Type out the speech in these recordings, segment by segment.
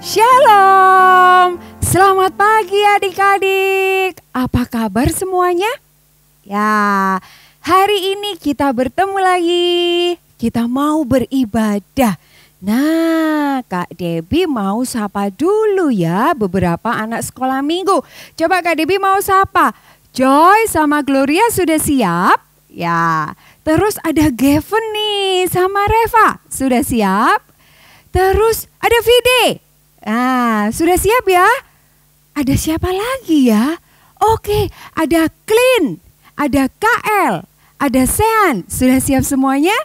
Shalom, selamat pagi adik-adik. Apa kabar semuanya? Ya, hari ini kita bertemu lagi. Kita mau beribadah. Nah, Kak Debbie mau sapa dulu ya beberapa anak sekolah minggu. Coba Kak Debbie mau sapa. Joy sama Gloria sudah siap? Ya, terus ada Gavin nih sama Reva. Sudah siap? Terus ada Vide. Nah, sudah siap ya? Ada siapa lagi ya? Oke, ada Clint, ada KL, ada Sean. Sudah siap semuanya?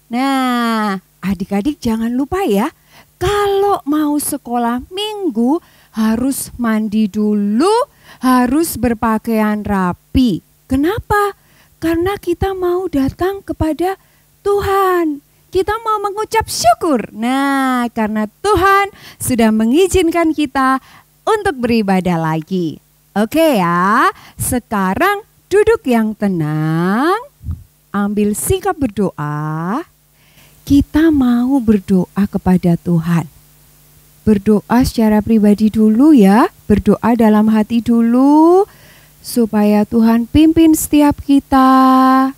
Nah, adik-adik jangan lupa ya, kalau mau sekolah minggu harus mandi dulu, harus berpakaian rapi. Kenapa? Karena kita mau datang kepada Tuhan. Kita mau mengucap syukur. Nah, karena Tuhan sudah mengizinkan kita untuk beribadah lagi. Oke ya, sekarang duduk yang tenang, ambil sikap berdoa. Kita mau berdoa kepada Tuhan. Berdoa secara pribadi dulu ya, berdoa dalam hati dulu supaya Tuhan pimpin setiap kita.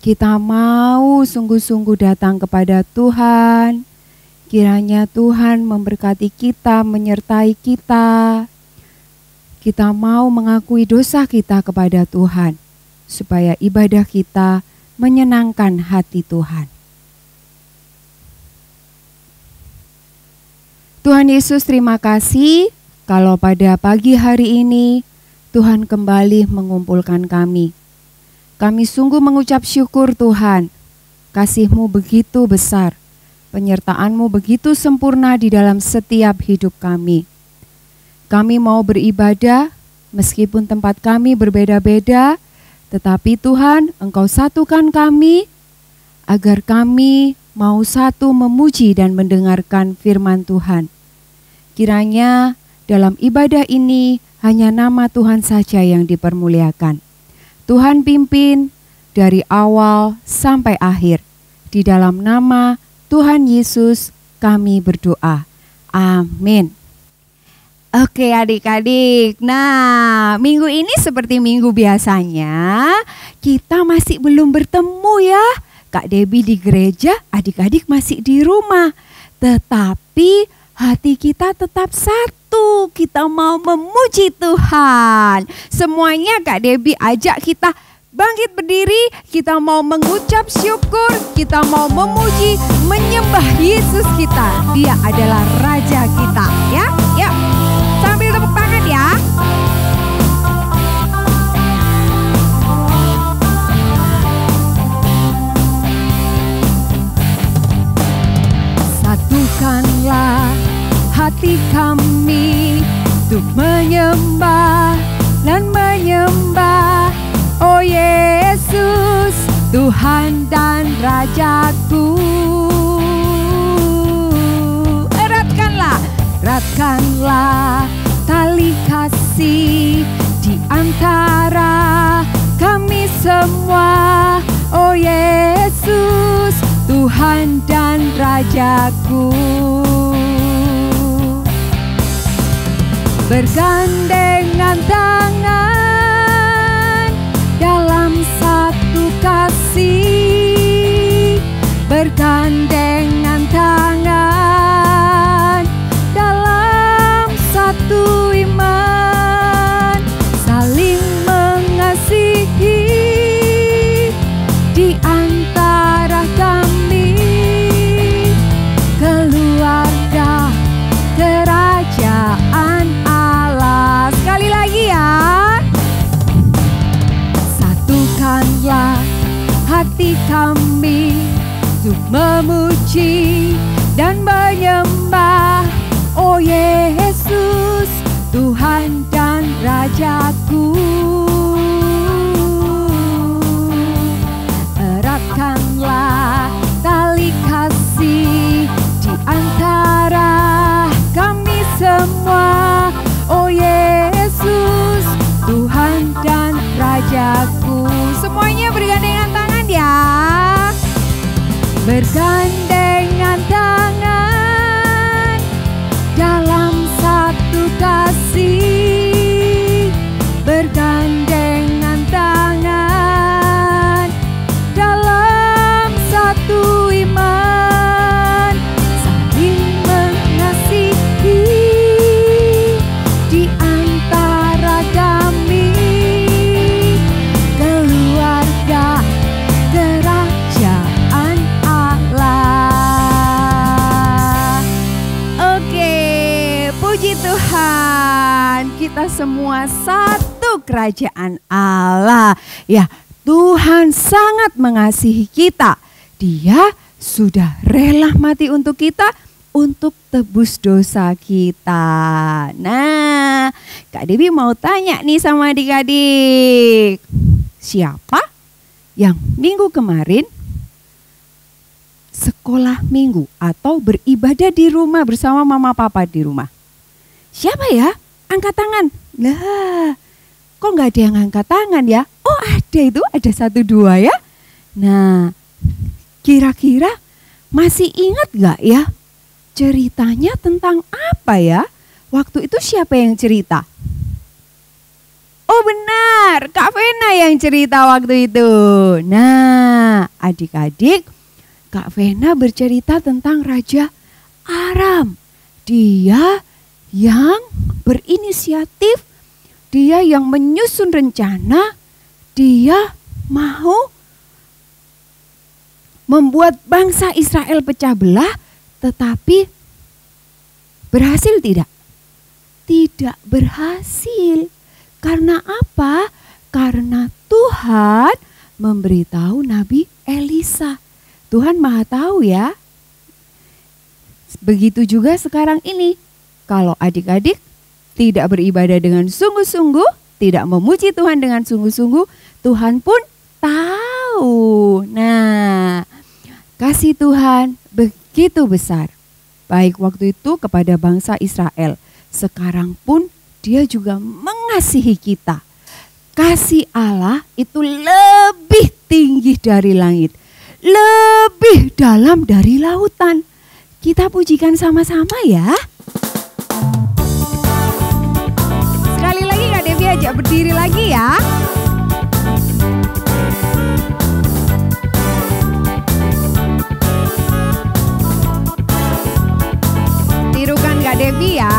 Kita mau sungguh-sungguh datang kepada Tuhan. Kiranya Tuhan memberkati kita, menyertai kita. Kita mau mengakui dosa kita kepada Tuhan, supaya ibadah kita menyenangkan hati Tuhan. Tuhan Yesus, terima kasih kalau pada pagi hari ini Tuhan kembali mengumpulkan kami. Kami sungguh mengucap syukur Tuhan, kasih-Mu begitu besar, penyertaan-Mu begitu sempurna di dalam setiap hidup kami. Kami mau beribadah meskipun tempat kami berbeda-beda, tetapi Tuhan Engkau satukan kami agar kami mau satu memuji dan mendengarkan firman Tuhan. Kiranya dalam ibadah ini hanya nama Tuhan saja yang dipermuliakan. Tuhan pimpin dari awal sampai akhir. Di dalam nama Tuhan Yesus kami berdoa. Amin. Oke adik-adik, nah minggu ini seperti minggu biasanya kita masih belum bertemu ya. Kak Debbie di gereja, adik-adik masih di rumah. Tetapi hati kita tetap satu, kita mau memuji Tuhan. Semuanya Kak Debbie ajak kita bangkit berdiri, kita mau mengucap syukur, kita mau memuji, menyembah Yesus kita. Dia adalah Raja kita ya. Yuk, sambil tepuk tangan ya. Satukanlah hati kami untuk menyembah dan menyembah, oh Yesus, Tuhan dan Rajaku. Eratkanlah tali kasih di antara kami semua, oh Yesus, Tuhan dan Rajaku. Bergandengan tangan dalam satu kasih, bergandengan tangan dalam satu iman, saling mengasihi di antara kami, keluarga kerajaan Allah. Sekali lagi ya. Satukanlah hati kami untuk memuji dan menyembah, oh Yesus, Tuhan dan Rajaku. Eratkanlah tali kasih di antara kami semua, oh Yesus, Tuhan dan Rajaku. Semuanya bergandengan tangan ya. Bergandengan tangan dalam dan kita semua satu kerajaan Allah. Ya, Tuhan sangat mengasihi kita. Dia sudah rela mati untuk kita, untuk tebus dosa kita. Nah, Kak Dewi mau tanya nih sama adik-adik. Siapa yang minggu kemarin sekolah minggu atau beribadah di rumah bersama mama papa di rumah? Siapa ya? Angkat tangan. Lah, kok nggak ada yang angkat tangan ya? Oh ada, itu ada 1, 2 ya. Nah, kira-kira masih ingat gak ya ceritanya tentang apa ya? Waktu itu siapa yang cerita? Oh benar, Kak Vena yang cerita waktu itu. Nah, adik-adik, Kak Vena bercerita tentang Raja Aram. Dia yang berinisiatif, dia yang menyusun rencana, dia mau membuat bangsa Israel pecah belah, tetapi berhasil tidak? Tidak berhasil. Karena apa? Karena Tuhan memberitahu Nabi Elisa. Tuhan Maha Tahu ya. Begitu juga sekarang ini. Kalau adik-adik tidak beribadah dengan sungguh-sungguh, tidak memuji Tuhan dengan sungguh-sungguh, Tuhan pun tahu. Nah, kasih Tuhan begitu besar. Baik waktu itu kepada bangsa Israel, sekarang pun Dia juga mengasihi kita. Kasih Allah itu lebih tinggi dari langit, lebih dalam dari lautan. Kita pujikan sama-sama ya. Sekali lagi Kak Devi ajak berdiri lagi ya. Tirukan Kak Devi ya.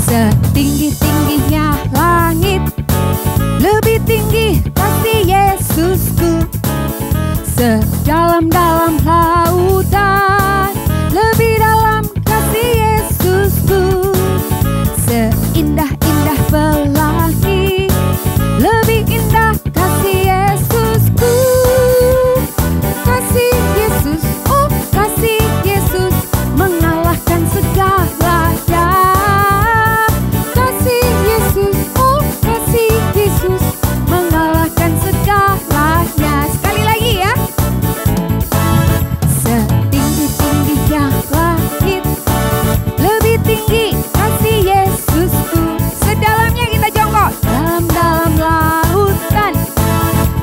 Setinggi-tingginya langit, lebih tinggi kasih Yesusku. Sedalam-dalam lautan, lebih dalam kasih Yesusku. Seindah-indah pelangi, lebih indah kasih Yesusku. Kasih Yesus, oh kasih Yesus, mengalahkan segalanya. Kasih Yesus, oh kasih Yesus, mengalahkan segalanya. Sekali lagi ya. Setinggi-tingginya langit, lebih tinggi kasih Yesusku. Sedalamnya kita jongkok. Dalam-dalam lautan,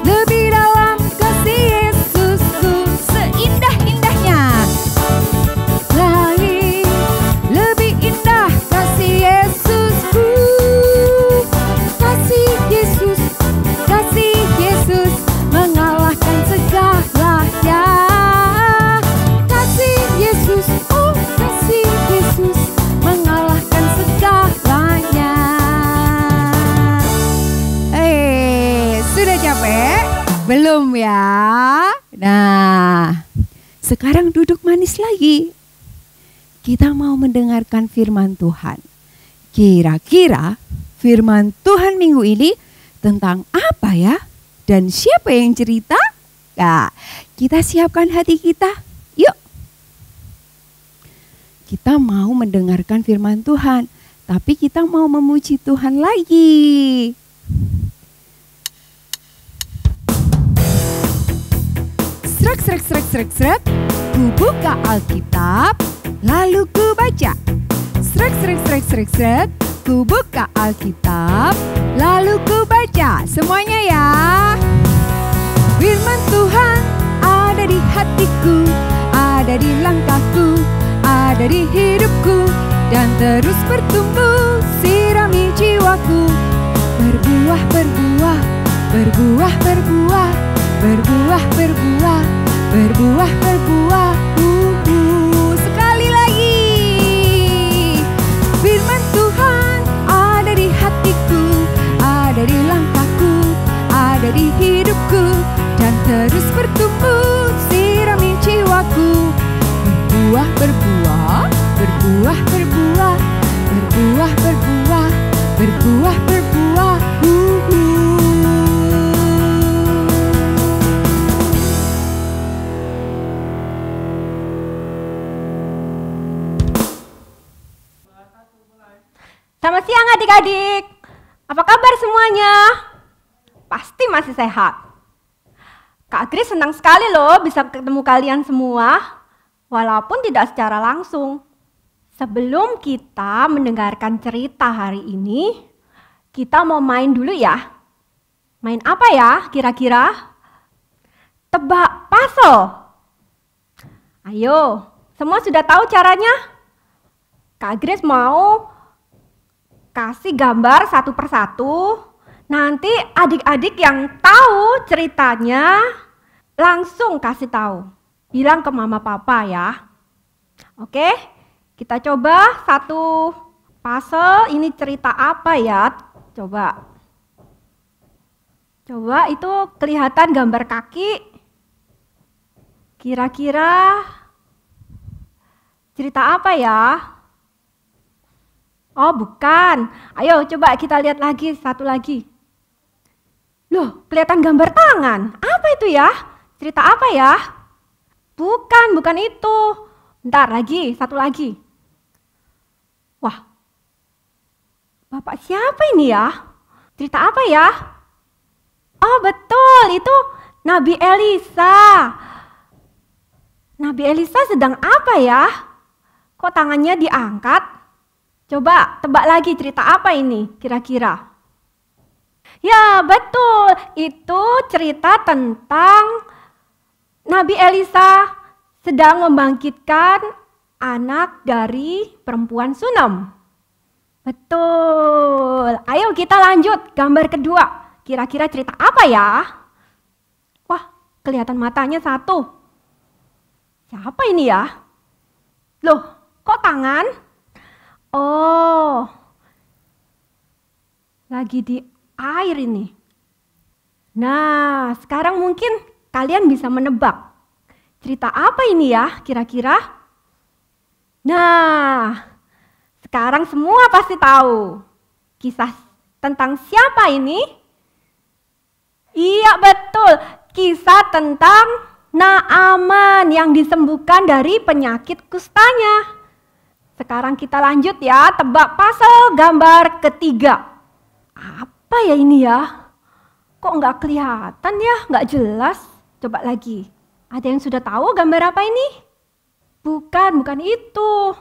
lebih dalam kasih Yesusku. Seindah-indahnya langit, lebih indah kasih Yesusku. Kasih Yesus, mengalahkan segalanya. Kasih Yesus, oh kasih Yesus, mengalahkan segalanya. Sudah capek? Belum ya? Nah, sekarang duduk manis lagi. Kita mau mendengarkan firman Tuhan. Kira-kira firman Tuhan minggu ini tentang apa ya? Dan siapa yang cerita? Nah, kita siapkan hati kita. Yuk. Kita mau mendengarkan firman Tuhan, tapi kita mau memuji Tuhan lagi. Srek. Ku buka Alkitab, lalu ku baca. Srek. Ku buka Alkitab, lalu ku baca. Semuanya ya. Firman Tuhan ada di hatiku, ada di langkahku, ada di hidupku, dan terus bertumbuh, sirami jiwaku. Berbuah, Sekali lagi. Firman Tuhan ada di hatiku, ada di langkahku, ada di hidupku, dan terus bertumbuh, sirami jiwaku. Berbuah, Berbuah, berbuah, berbuah, berbuah. Selamat siang adik-adik. Apa kabar semuanya? Pasti masih sehat. Kak Grace senang sekali loh bisa ketemu kalian semua, walaupun tidak secara langsung. Sebelum kita mendengarkan cerita hari ini, kita mau main dulu ya. Main apa ya kira-kira? Tebak puzzle. Ayo, semua sudah tahu caranya? Kak Grace mau kasih gambar satu persatu, nanti adik-adik yang tahu ceritanya langsung kasih tahu. Bilang ke mama papa ya. Oke, kita coba satu puzzle, ini cerita apa ya? Coba itu kelihatan gambar kaki. Kira-kira cerita apa ya? Oh bukan, ayo coba kita lihat lagi, satu lagi. Loh, kelihatan gambar tangan, apa itu ya? Cerita apa ya? Bukan itu. Bentar lagi, satu lagi. Wah, bapak siapa ini ya? Cerita apa ya? Oh betul, itu Nabi Elisa. Nabi Elisa sedang apa ya? Kok tangannya diangkat? Coba tebak lagi cerita apa ini kira-kira? Ya betul, itu cerita tentang Nabi Elisa sedang membangkitkan anak dari perempuan Sunem. Betul, ayo kita lanjut gambar kedua. Kira-kira cerita apa ya? Wah, kelihatan matanya satu. Siapa ini ya? Loh, kok tangan? Oh, lagi di air ini. Nah, sekarang mungkin kalian bisa menebak. Cerita apa ini ya kira-kira? Nah, sekarang semua pasti tahu. Kisah tentang siapa ini? Iya betul, kisah tentang Naaman yang disembuhkan dari penyakit kustanya. Sekarang kita lanjut ya, tebak puzzle gambar ketiga. Apa ya ini ya? Kok nggak kelihatan ya, nggak jelas? Coba lagi. Ada yang sudah tahu gambar apa ini? Bukan itu.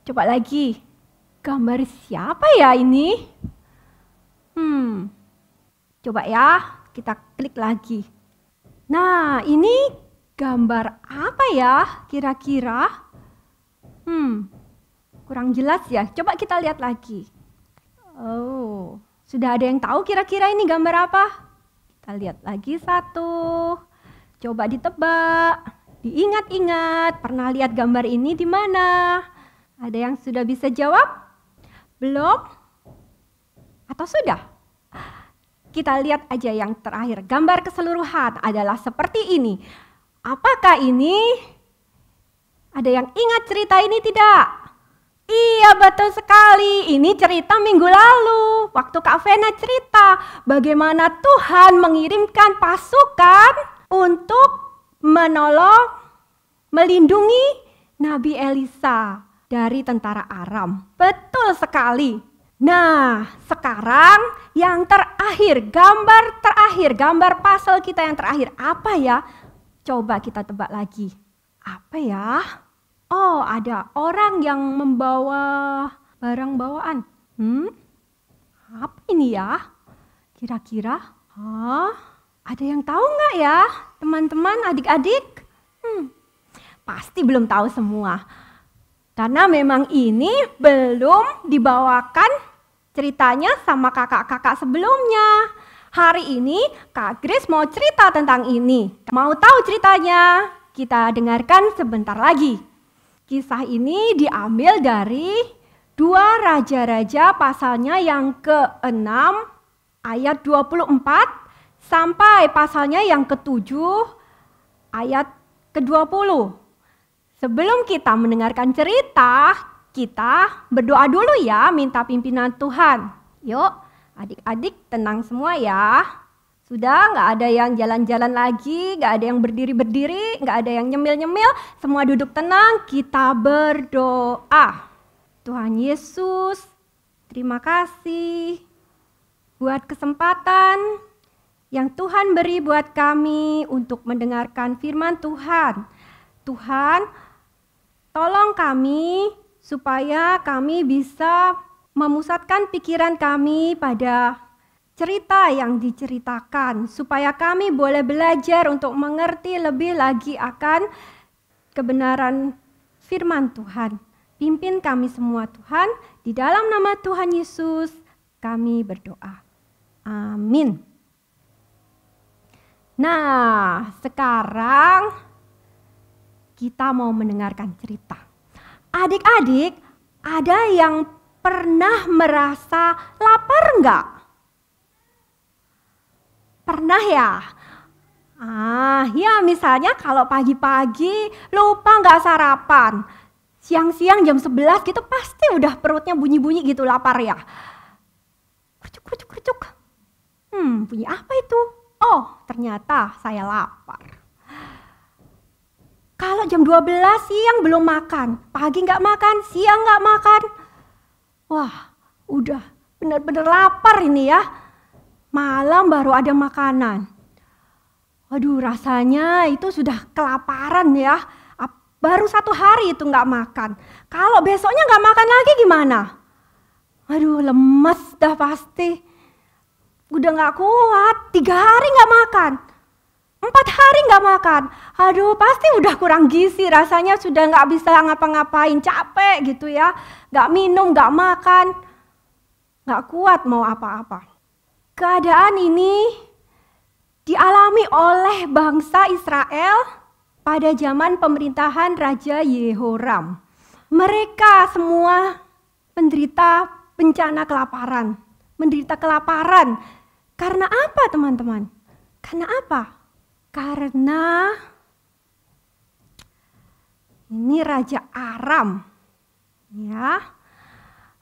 Coba lagi. Gambar siapa ya ini? Coba ya, kita klik lagi. Nah, ini gambar apa ya kira-kira? Kurang jelas ya, coba kita lihat lagi. Oh, sudah ada yang tahu kira-kira ini gambar apa? Kita lihat lagi satu. Coba ditebak, diingat-ingat, pernah lihat gambar ini di mana? Ada yang sudah bisa jawab? Belum? Atau sudah? Kita lihat aja yang terakhir. Gambar keseluruhan adalah seperti ini. Apakah ini? Ada yang ingat cerita ini tidak? Iya betul sekali, ini cerita minggu lalu. Waktu Kak Vena cerita bagaimana Tuhan mengirimkan pasukan untuk menolong, melindungi Nabi Elisa dari tentara Aram. Betul sekali. Nah, sekarang yang terakhir, gambar puzzle kita yang terakhir. Apa ya? Coba kita tebak lagi. Apa ya? Oh, ada orang yang membawa barang bawaan. Apa ini ya? Kira-kira? Ada yang tahu nggak ya, teman-teman, adik-adik? Pasti belum tahu semua. Karena memang ini belum dibawakan ceritanya sama kakak-kakak sebelumnya. Hari ini Kak Grace mau cerita tentang ini. Mau tahu ceritanya? Kita dengarkan sebentar lagi. Kisah ini diambil dari 2 Raja-Raja pasalnya yang ke-6 ayat 24 sampai pasalnya yang ke-7 ayat ke-20. Sebelum kita mendengarkan cerita, kita berdoa dulu ya, minta pimpinan Tuhan. Yuk, adik-adik tenang semua ya. Sudah, nggak ada yang jalan-jalan lagi, nggak ada yang berdiri-berdiri, nggak ada yang nyemil-nyemil. Semua duduk tenang, kita berdoa. Tuhan Yesus, terima kasih buat kesempatan yang Tuhan beri buat kami untuk mendengarkan firman Tuhan. Tuhan, tolong kami supaya kami bisa memusatkan pikiran kami pada cerita yang diceritakan, supaya kami boleh belajar untuk mengerti lebih lagi akan kebenaran firman Tuhan. Pimpin kami semua Tuhan, di dalam nama Tuhan Yesus kami berdoa. Amin. Nah, sekarang kita mau mendengarkan cerita. Adik-adik, ada yang pernah merasa lapar enggak? Pernah ya? Ya misalnya kalau pagi-pagi lupa enggak sarapan. Siang-siang jam 11 gitu pasti udah perutnya bunyi-bunyi gitu, lapar ya. Krucuk. Bunyi apa itu? Oh, ternyata saya lapar. Kalau jam 12 siang belum makan, pagi nggak makan, siang nggak makan. Wah, udah benar-benar lapar ini ya. Malam baru ada makanan. Waduh, rasanya itu sudah kelaparan ya. Baru 1 hari itu nggak makan. Kalau besoknya nggak makan lagi gimana? Aduh, lemes dah pasti. Udah nggak kuat, 3 hari nggak makan. 4 hari nggak makan. Aduh, pasti udah kurang gizi, rasanya sudah nggak bisa ngapa-ngapain, capek gitu ya. Nggak minum, nggak makan, nggak kuat mau apa-apa. Keadaan ini dialami oleh bangsa Israel pada zaman pemerintahan Raja Yehoram. Mereka semua menderita bencana kelaparan. Menderita kelaparan. Karena apa teman-teman? Karena apa? Karena ini Raja Aram. Ya.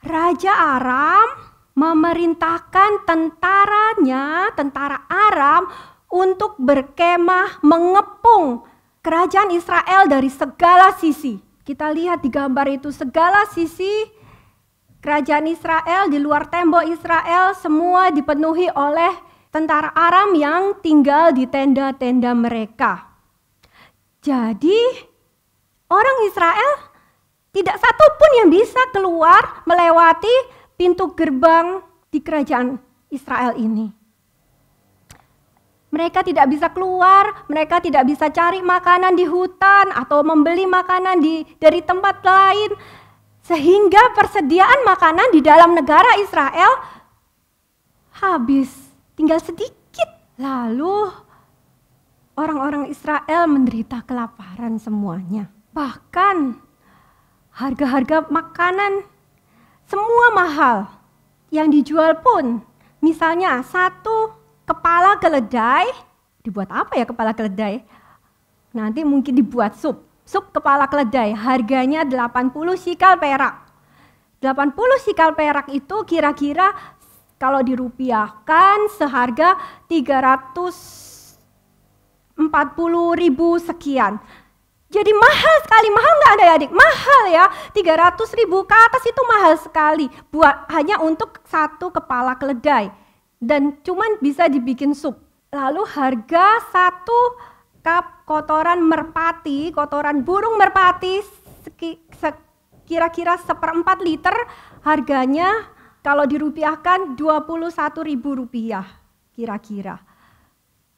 Raja Aram memerintahkan tentara Aram untuk berkemah mengepung kerajaan Israel dari segala sisi. Kita lihat di gambar itu, segala sisi kerajaan Israel, di luar tembok Israel semua dipenuhi oleh tentara Aram yang tinggal di tenda-tenda mereka. Jadi orang Israel tidak satupun yang bisa keluar melewati pintu gerbang di kerajaan Israel ini. Mereka tidak bisa keluar, mereka tidak bisa cari makanan di hutan atau membeli makanan dari tempat lain. Sehingga persediaan makanan di dalam negara Israel habis, tinggal sedikit. Lalu orang-orang Israel menderita kelaparan semuanya. Bahkan harga-harga makanan semua mahal. Yang dijual pun, misalnya 1 kepala keledai, dibuat apa ya kepala keledai? Nanti mungkin dibuat sup kepala keledai, harganya 80 sikal perak. 80 sikal perak itu kira-kira kalau dirupiahkan seharga 340.000 sekian. Jadi mahal sekali, mahal nggak adik-adik? Mahal ya, 300.000 ke atas itu mahal sekali. Hanya untuk 1 kepala keledai. Dan cuman bisa dibikin sup. Lalu harga 1 cup kotoran merpati, kotoran burung merpati kira-kira 1/4 liter, harganya kalau dirupiahkan 21.000 rupiah kira-kira.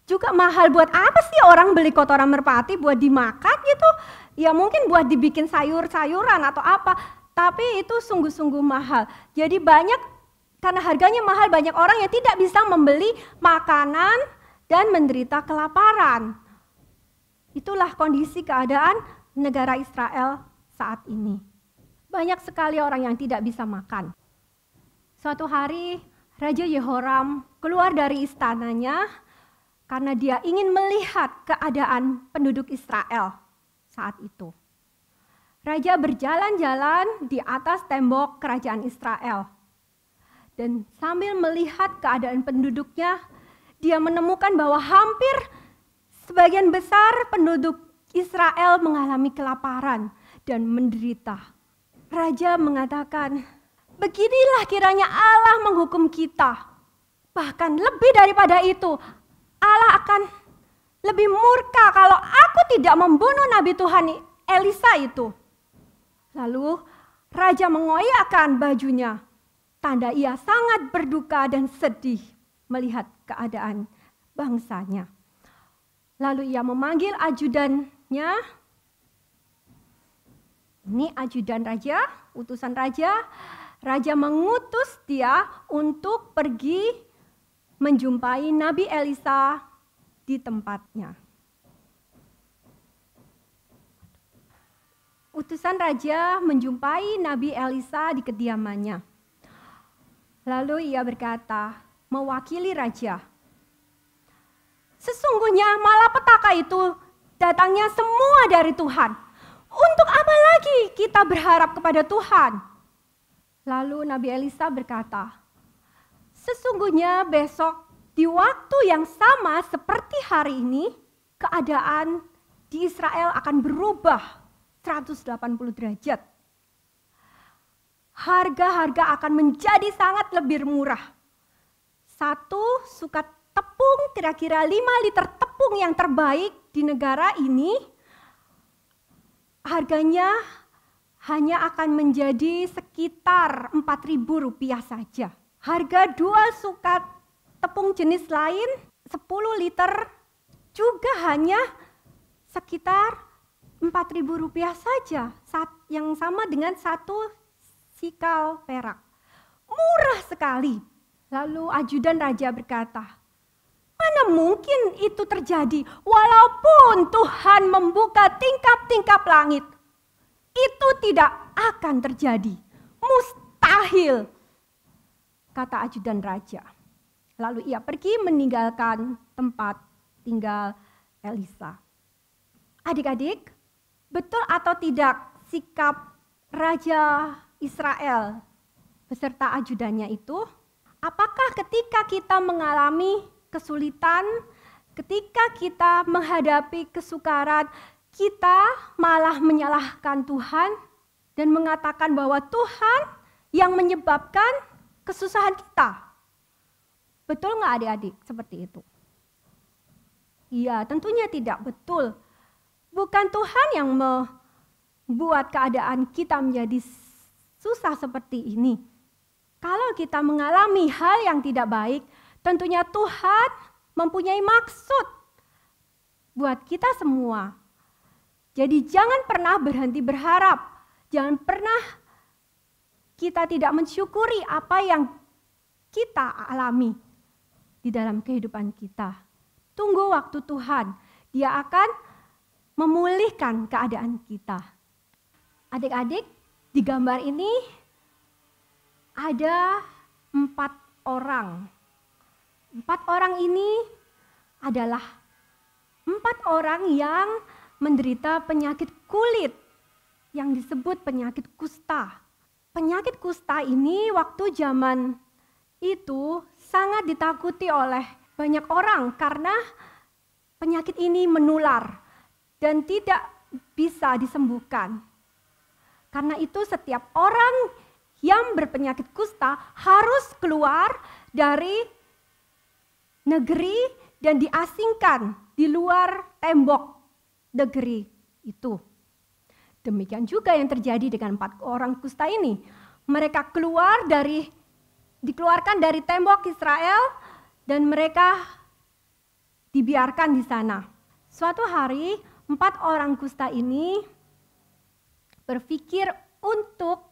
Juga mahal. Buat apa sih orang beli kotoran merpati? Buat dimakan gitu? Ya mungkin buat dibikin sayur-sayuran atau apa. Tapi itu sungguh-sungguh mahal. Jadi karena harganya mahal, banyak orang yang tidak bisa membeli makanan dan menderita kelaparan. Itulah kondisi keadaan negara Israel saat ini. Banyak sekali orang yang tidak bisa makan. Suatu hari Raja Yehoram keluar dari istananya karena dia ingin melihat keadaan penduduk Israel saat itu. Raja berjalan-jalan di atas tembok kerajaan Israel. Dan sambil melihat keadaan penduduknya, dia menemukan bahwa hampir sebagian besar penduduk Israel mengalami kelaparan dan menderita. Raja mengatakan, beginilah kiranya Allah menghukum kita. Bahkan lebih daripada itu, Allah akan lebih murka kalau aku tidak membunuh Nabi Tuhan Elisa itu. Lalu raja mengoyakkan bajunya, tanda ia sangat berduka dan sedih melihat keadaan bangsanya. Lalu ia memanggil ajudannya. Ini ajudan raja, utusan raja. Raja mengutus dia untuk pergi menjumpai Nabi Elisa di tempatnya. Utusan raja menjumpai Nabi Elisa di kediamannya. Lalu ia berkata, mewakili raja, sesungguhnya malapetaka itu datangnya semua dari Tuhan. Untuk apa lagi kita berharap kepada Tuhan? Lalu Nabi Elisa berkata, sesungguhnya besok di waktu yang sama seperti hari ini, keadaan di Israel akan berubah 180 derajat. Harga-harga akan menjadi sangat lebih murah. Satu sukat tepung, kira-kira 5 liter tepung yang terbaik di negara ini, harganya hanya akan menjadi sekitar Rp4.000 saja. Harga 2 sukat tepung jenis lain 10 liter juga hanya sekitar Rp4.000 saja, yang sama dengan 1 sikal perak. Murah sekali. Lalu ajudan raja berkata, mana mungkin itu terjadi walaupun Tuhan membuka tingkap-tingkap langit. Itu tidak akan terjadi. Mustahil, kata ajudan raja. Lalu ia pergi meninggalkan tempat tinggal Elisa. Adik-adik, betul atau tidak sikap Raja Israel beserta ajudannya itu? Apakah ketika kita mengalami kesulitan, ketika kita menghadapi kesukaran, kita malah menyalahkan Tuhan dan mengatakan bahwa Tuhan yang menyebabkan kesusahan kita? Betul nggak adik-adik seperti itu? Iya, tentunya tidak betul. Bukan Tuhan yang membuat keadaan kita menjadi susah seperti ini. Kalau kita mengalami hal yang tidak baik, tentunya Tuhan mempunyai maksud buat kita semua. Jadi jangan pernah berhenti berharap. Jangan pernah kita tidak mensyukuri apa yang kita alami di dalam kehidupan kita. Tunggu waktu Tuhan. Dia akan memulihkan keadaan kita. Adik-adik, di gambar ini ada 4 orang. 4 orang ini adalah 4 orang yang menderita penyakit kulit yang disebut penyakit kusta. Penyakit kusta ini waktu zaman itu sangat ditakuti oleh banyak orang karena penyakit ini menular dan tidak bisa disembuhkan. Karena itu setiap orang yang berpenyakit kusta harus keluar dari negeri dan diasingkan di luar tembok negeri itu. Demikian juga yang terjadi dengan 4 orang kusta ini. Mereka dikeluarkan dari tembok Israel dan mereka dibiarkan di sana. Suatu hari 4 orang kusta ini berpikir untuk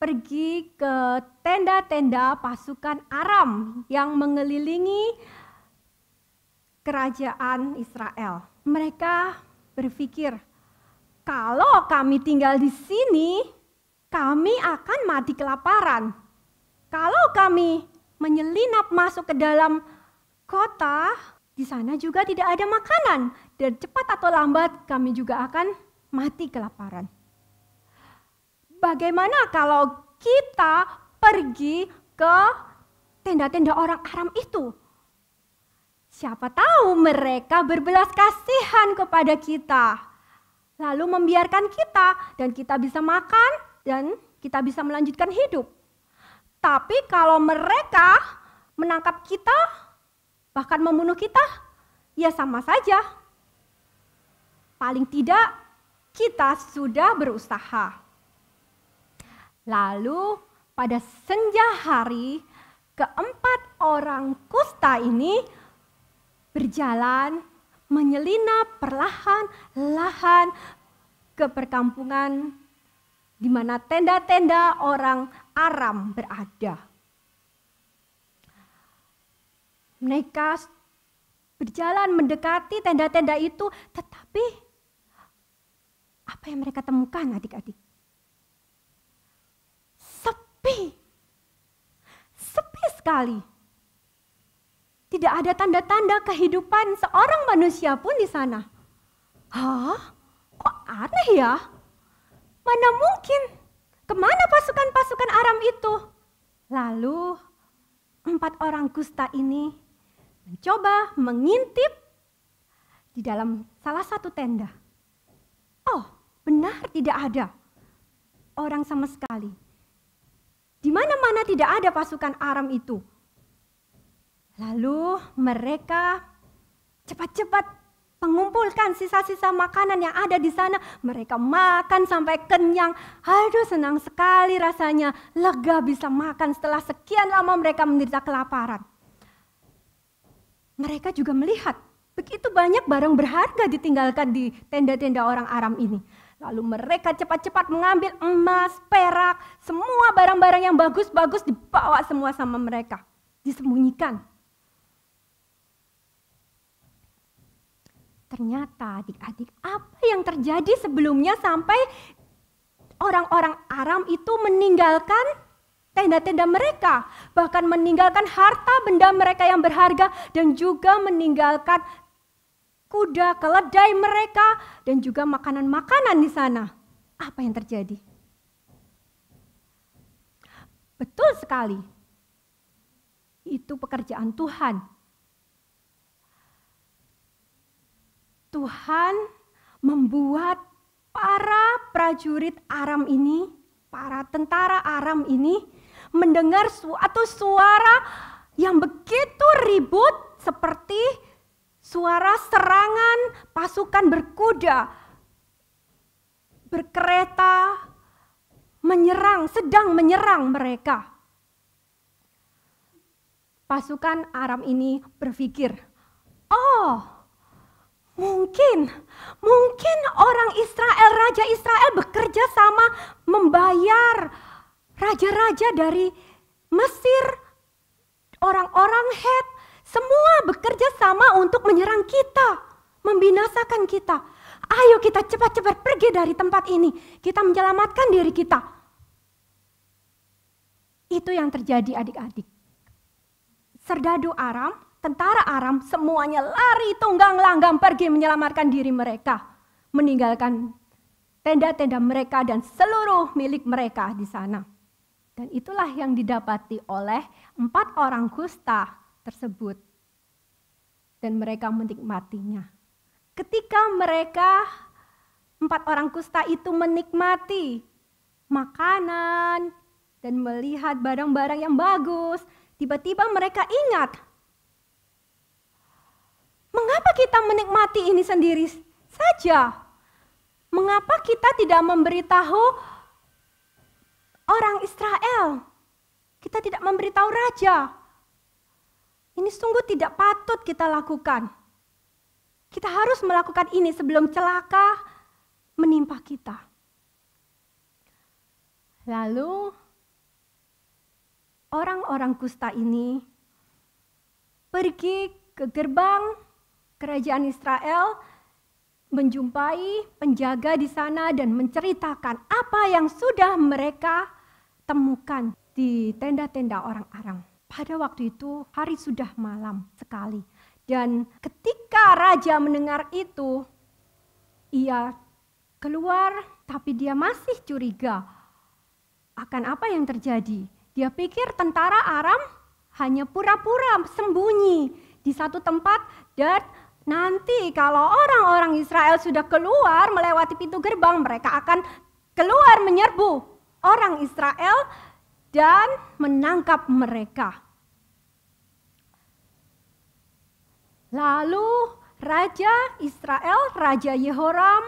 pergi ke tenda-tenda pasukan Aram yang mengelilingi kerajaan Israel. Mereka berpikir, kalau kami tinggal di sini, kami akan mati kelaparan. Kalau kami menyelinap masuk ke dalam kota, di sana juga tidak ada makanan. Dan cepat atau lambat kami juga akan mati kelaparan. Bagaimana kalau kita pergi ke tenda-tenda orang Aram itu? Siapa tahu mereka berbelas kasihan kepada kita, lalu membiarkan kita dan kita bisa makan dan kita bisa melanjutkan hidup. Tapi kalau mereka menangkap kita, bahkan membunuh kita, ya sama saja. Paling tidak kita sudah berusaha. Lalu pada senja hari, keempat orang kusta ini berjalan menyelinap perlahan-lahan ke perkampungan di mana tenda-tenda orang Aram berada. Mereka berjalan mendekati tenda-tenda itu, tetapi apa yang mereka temukan adik-adik? Sepi. Sepi sekali. Tidak ada tanda-tanda kehidupan seorang manusia pun di sana. Hah? Kok aneh ya? Mana mungkin? Kemana pasukan-pasukan Aram itu? Lalu 4 orang kusta ini mencoba mengintip di dalam salah satu tenda. Oh, benar tidak ada orang sama sekali. Di mana-mana tidak ada pasukan Aram itu. Lalu mereka cepat-cepat mengumpulkan sisa-sisa makanan yang ada di sana. Mereka makan sampai kenyang. Aduh, senang sekali rasanya. Lega bisa makan setelah sekian lama mereka menderita kelaparan. Mereka juga melihat begitu banyak barang berharga ditinggalkan di tenda-tenda orang Aram ini. Lalu mereka cepat-cepat mengambil emas, perak, semua barang-barang yang bagus-bagus dibawa semua sama mereka. Disembunyikan. Ternyata adik-adik, apa yang terjadi sebelumnya sampai orang-orang Aram itu meninggalkan tenda-tenda mereka. Bahkan meninggalkan harta benda mereka yang berharga dan juga meninggalkan kuda, keledai mereka dan juga makanan-makanan di sana. Apa yang terjadi? Betul sekali. Itu pekerjaan Tuhan. Tuhan membuat para prajurit Aram ini, para tentara Aram ini mendengar suatu suara yang begitu ribut seperti suara serangan pasukan berkuda, berkereta, sedang menyerang mereka. Pasukan Aram ini berpikir, oh, Mungkin orang Israel, Raja Israel bekerja sama membayar raja-raja dari Mesir, orang-orang Het, semua bekerja sama untuk menyerang kita, membinasakan kita. Ayo kita cepat-cepat pergi dari tempat ini, kita menyelamatkan diri kita. Itu yang terjadi adik-adik. Serdadu Aram, tentara Aram semuanya lari tunggang langgang pergi menyelamatkan diri mereka. Meninggalkan tenda-tenda mereka dan seluruh milik mereka di sana. Dan itulah yang didapati oleh 4 orang kusta tersebut. Dan mereka menikmatinya. Ketika mereka 4 orang kusta itu menikmati makanan dan melihat barang-barang yang bagus, tiba-tiba mereka ingat, mengapa kita menikmati ini sendiri saja? Mengapa kita tidak memberitahu orang Israel? Kita tidak memberitahu raja. Ini sungguh tidak patut kita lakukan. Kita harus melakukan ini sebelum celaka menimpa kita. Lalu orang-orang kusta ini pergi ke gerbang kerajaan Israel, menjumpai penjaga di sana dan menceritakan apa yang sudah mereka temukan di tenda-tenda orang Aram. Pada waktu itu hari sudah malam sekali. Dan ketika raja mendengar itu, ia keluar tapi dia masih curiga. akan apa yang terjadi. Dia pikir tentara Aram hanya pura-pura sembunyi di satu tempat, dan nanti kalau orang-orang Israel sudah keluar melewati pintu gerbang, mereka akan keluar menyerbu orang Israel dan menangkap mereka. Lalu Raja Israel, Raja Yehoram,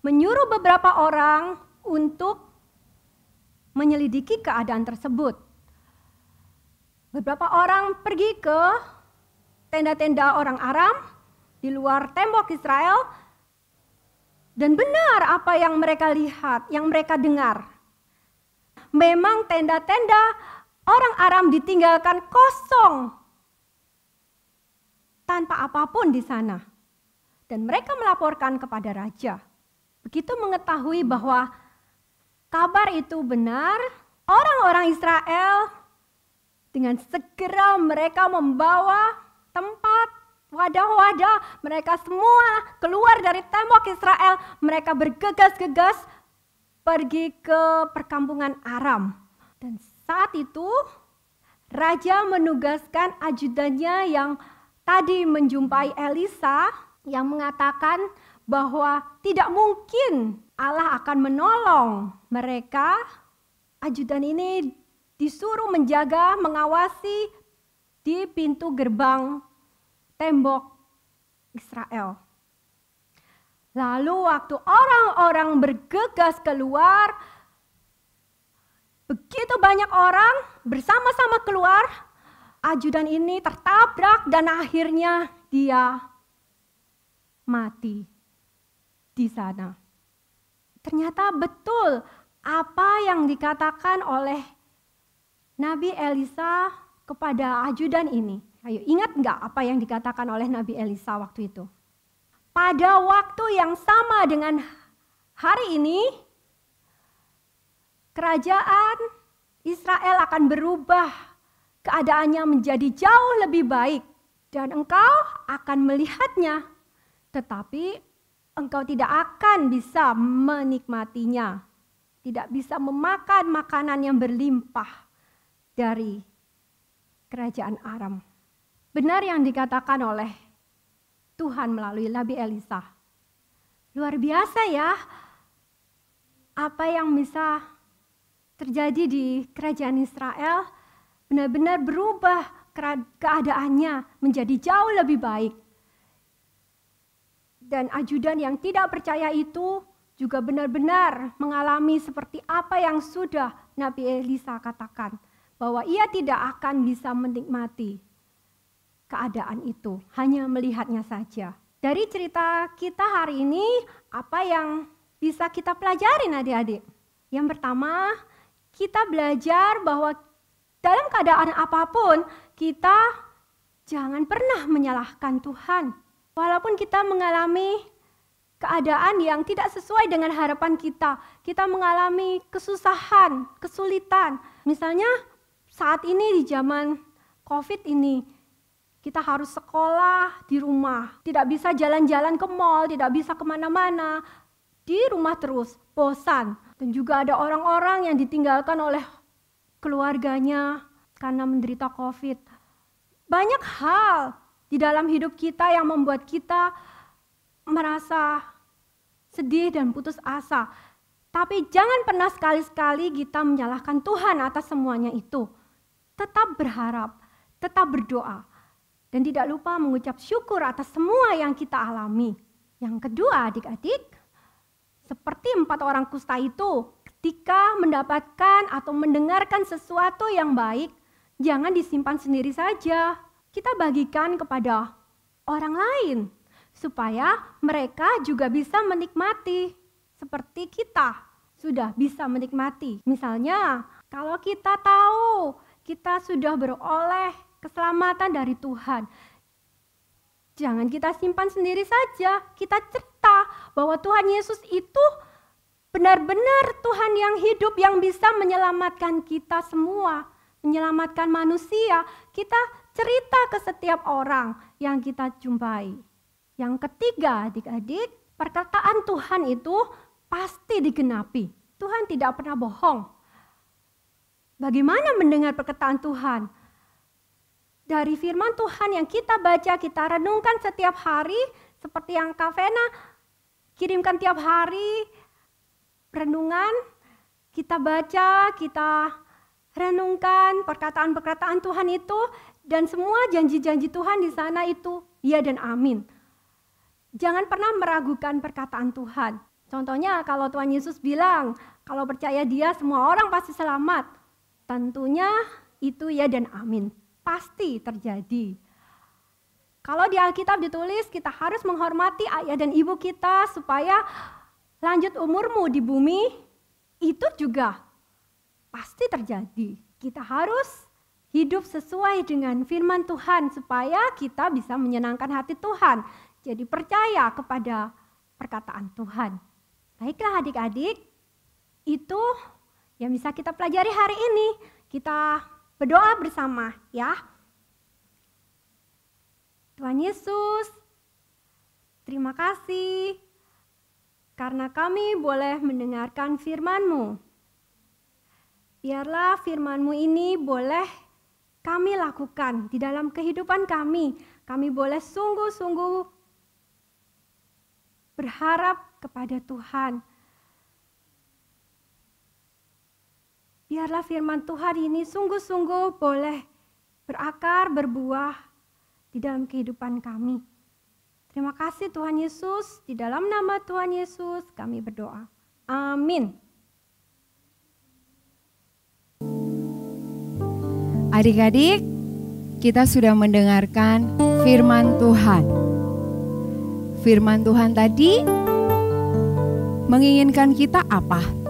menyuruh beberapa orang untuk menyelidiki keadaan tersebut. Beberapa orang pergi ke tenda-tenda orang Aram di luar tembok Israel, dan benar apa yang mereka lihat, yang mereka dengar. Memang tenda-tenda orang Aram ditinggalkan kosong, tanpa apapun di sana. Dan mereka melaporkan kepada raja. Begitu mengetahui bahwa kabar itu benar, orang-orang Israel dengan segera mereka membawa tempat, wadah-wadah, mereka semua keluar dari tembok Israel, mereka bergegas-gegas pergi ke perkampungan Aram. Dan saat itu raja menugaskan ajudannya yang tadi menjumpai Elisa, yang mengatakan bahwa tidak mungkin Allah akan menolong mereka. Ajudan ini disuruh menjaga, mengawasi di pintu gerbang tembok Israel. Lalu waktu orang-orang bergegas keluar, begitu banyak orang bersama-sama keluar, ajudan ini tertabrak dan akhirnya dia mati di sana. Ternyata betul apa yang dikatakan oleh Nabi Elisa kepada ajudan ini. Ayo, ingat nggak apa yang dikatakan oleh Nabi Elisa waktu itu? Pada waktu yang sama dengan hari ini, kerajaan Israel akan berubah, keadaannya menjadi jauh lebih baik, dan engkau akan melihatnya, tetapi engkau tidak akan bisa menikmatinya, tidak bisa memakan makanan yang berlimpah dari kerajaan Aram. Benar yang dikatakan oleh Tuhan melalui Nabi Elisa. Luar biasa ya, apa yang bisa terjadi di kerajaan Israel, benar-benar berubah keadaannya menjadi jauh lebih baik. Dan ajudan yang tidak percaya itu juga benar-benar mengalami seperti apa yang sudah Nabi Elisa katakan, bahwa ia tidak akan bisa menikmati keadaan itu, hanya melihatnya saja. Dari cerita kita hari ini, apa yang bisa kita pelajari adik-adik? Yang pertama, kita belajar bahwa dalam keadaan apapun, kita jangan pernah menyalahkan Tuhan. Walaupun kita mengalami keadaan yang tidak sesuai dengan harapan kita mengalami kesusahan, kesulitan. Misalnya saat ini di zaman COVID ini, kita harus sekolah di rumah, tidak bisa jalan-jalan ke mall, tidak bisa kemana-mana, di rumah terus, bosan. Dan juga ada orang-orang yang ditinggalkan oleh keluarganya karena menderita COVID. Banyak hal di dalam hidup kita yang membuat kita merasa sedih dan putus asa. Tapi jangan pernah sekali-sekali kita menyalahkan Tuhan atas semuanya itu. Tetap berharap, tetap berdoa. Dan tidak lupa mengucap syukur atas semua yang kita alami. Yang kedua, adik-adik, seperti 4 orang kusta itu, ketika mendapatkan atau mendengarkan sesuatu yang baik, jangan disimpan sendiri saja. Kita bagikan kepada orang lain, supaya mereka juga bisa menikmati, seperti kita sudah bisa menikmati. Misalnya, kalau kita tahu kita sudah beroleh keselamatan dari Tuhan, jangan kita simpan sendiri saja. Kita cerita bahwa Tuhan Yesus itu benar-benar Tuhan yang hidup, yang bisa menyelamatkan kita semua, menyelamatkan manusia. Kita cerita ke setiap orang yang kita jumpai. Yang ketiga, adik-adik, perkataan Tuhan itu pasti digenapi. Tuhan tidak pernah bohong. Bagaimana mendengar perkataan Tuhan? Dari firman Tuhan yang kita baca, kita renungkan setiap hari, seperti yang Kak Vena kirimkan tiap hari, renungan, kita baca, kita renungkan perkataan-perkataan Tuhan itu, dan semua janji-janji Tuhan di sana itu ya dan amin. Jangan pernah meragukan perkataan Tuhan. Contohnya kalau Tuhan Yesus bilang, kalau percaya Dia semua orang pasti selamat. Tentunya itu ya dan amin. Pasti terjadi. Kalau di Alkitab ditulis kita harus menghormati ayah dan ibu kita supaya lanjut umurmu di bumi, itu juga pasti terjadi. Kita harus hidup sesuai dengan firman Tuhan supaya kita bisa menyenangkan hati Tuhan. Jadi percaya kepada perkataan Tuhan. Baiklah adik-adik, itu yang bisa kita pelajari hari ini. Kita berdoa bersama ya. Tuhan Yesus, terima kasih karena kami boleh mendengarkan firman-Mu. Biarlah firman-Mu ini boleh kami lakukan di dalam kehidupan kami. Kami boleh sungguh-sungguh berharap kepada Tuhan. Biarlah firman Tuhan ini sungguh-sungguh boleh berakar, berbuah di dalam kehidupan kami. Terima kasih Tuhan Yesus, di dalam nama Tuhan Yesus kami berdoa. Amin. Adik-adik, kita sudah mendengarkan firman Tuhan. Firman Tuhan tadi menginginkan kita apa?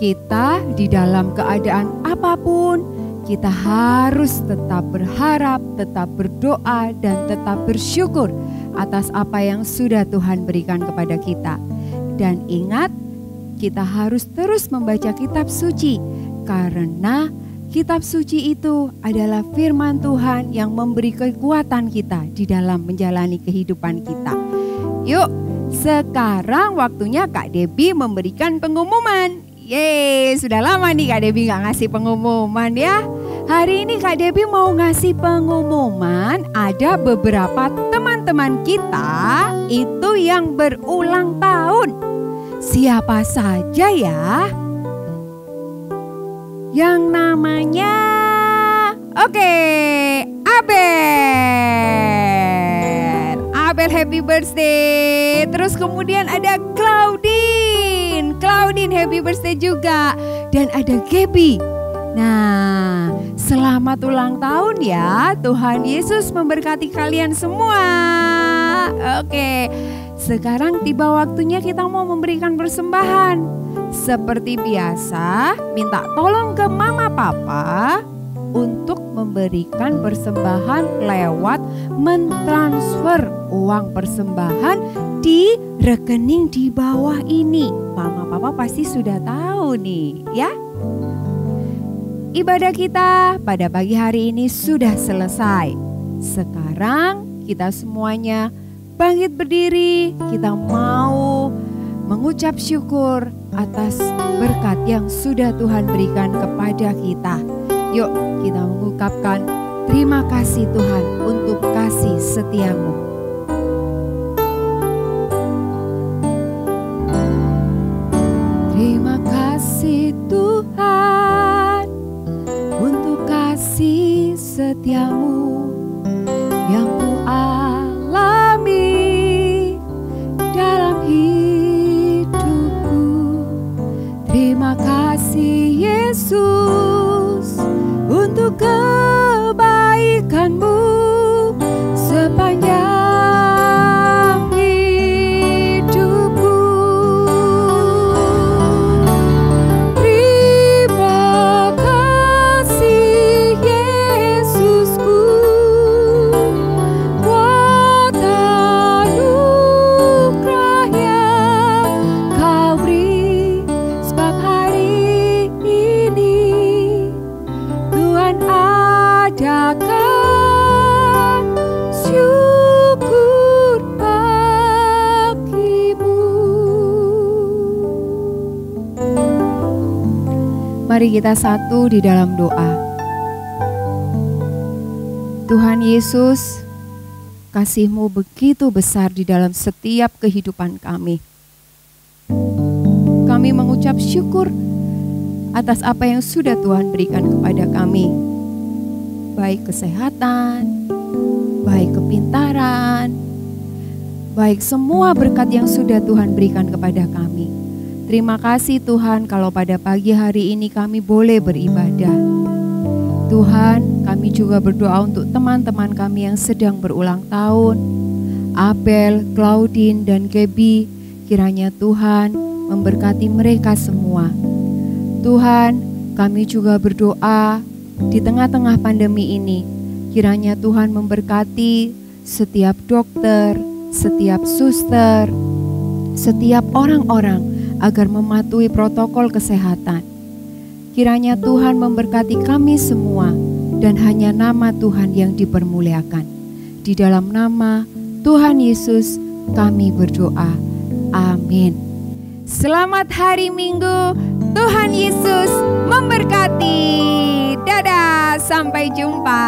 Kita di dalam keadaan apapun, kita harus tetap berharap, tetap berdoa, dan tetap bersyukur atas apa yang sudah Tuhan berikan kepada kita. Dan ingat, kita harus terus membaca kitab suci, karena kitab suci itu adalah firman Tuhan yang memberi kekuatan kita di dalam menjalani kehidupan kita. Yuk, sekarang waktunya Kak Debbie memberikan pengumuman. Yeay, sudah lama nih Kak Debbie gak ngasih pengumuman ya. Hari ini Kak Debbie mau ngasih pengumuman, ada beberapa teman-teman kita itu yang berulang tahun. Siapa saja ya? Yang namanya, Abel happy birthday. Terus kemudian ada Claudine happy birthday juga. Dan ada Gaby. Nah, selamat ulang tahun ya. Tuhan Yesus memberkati kalian semua. Oke, sekarang tiba waktunya kita mau memberikan persembahan. Seperti biasa, minta tolong ke mama papa untuk memberikan persembahan lewat mentransfer uang persembahan di rekening di bawah ini. Mama papa pasti sudah tahu nih ya. Ibadah kita pada pagi hari ini sudah selesai. Sekarang kita semuanya bangkit berdiri, kita mau mengucap syukur atas berkat yang sudah Tuhan berikan kepada kita. Yuk kita mengungkapkan terima kasih Tuhan untuk kasih setia-Mu. Terima kasih Tuhan untuk kasih setia-Mu yang Ku alami dalam hidupku. Terima kasih Yesus untuk kebaikan-Mu sepanjang hidupku. Terima kasih Yesusku Mari kita satu di dalam doa. Tuhan Yesus, kasih-Mu begitu besar di dalam setiap kehidupan kami. Kami mengucap syukur atas apa yang sudah Tuhan berikan kepada kami. Baik kesehatan, baik kepintaran, baik semua berkat yang sudah Tuhan berikan kepada kami. Terima kasih Tuhan kalau pada pagi hari ini kami boleh beribadah. Tuhan, kami juga berdoa untuk teman-teman kami yang sedang berulang tahun. Abel, Claudine, dan Gaby, kiranya Tuhan memberkati mereka semua. Tuhan, kami juga berdoa di tengah-tengah pandemi ini, kiranya Tuhan memberkati setiap dokter, setiap suster, setiap orang-orang agar mematuhi protokol kesehatan. Kiranya Tuhan memberkati kami semua dan hanya nama Tuhan yang dipermuliakan. Di dalam nama Tuhan Yesus kami berdoa. Amin. Selamat hari Minggu. Tuhan Yesus memberkati. Dadah, sampai jumpa.